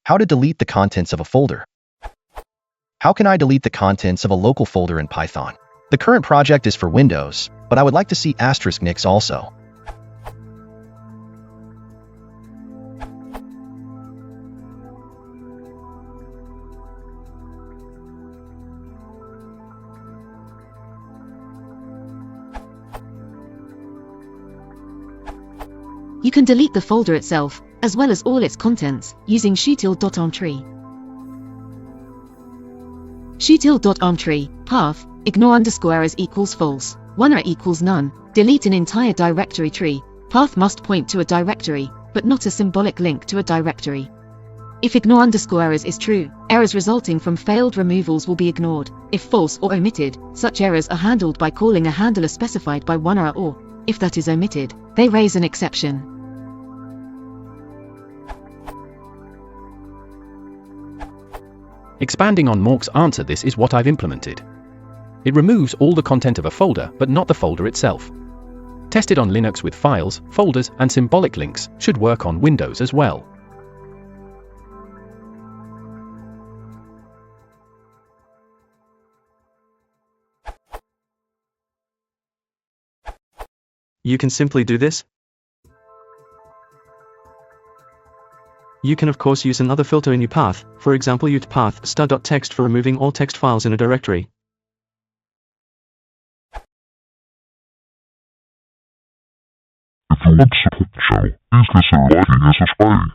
How to delete the contents of a folder. How can I delete the contents of a local folder in Python? The current project is for Windows, but I would like to see *nix also. You can delete the folder itself, as well as all its contents, using shootil.armtree. Shootil.armtree, path, ignore_errors equals false, 1 error equals none, delete an entire directory tree, path must point to a directory, but not a symbolic link to a directory. If ignore_errors is true, errors resulting from failed removals will be ignored. If false or omitted, such errors are handled by calling a handler specified by 1 error or, if that is omitted, they raise an exception. Expanding on Mork's answer, this is what I've implemented. It removes all the content of a folder, but not the folder itself. Tested on Linux with files, folders, and symbolic links, should work on Windows as well. You can simply do this. You can of course use another filter in your path, for example utpath star.txt for removing all text files in a directory. If you want to support the channel, please consider liking and subscribing.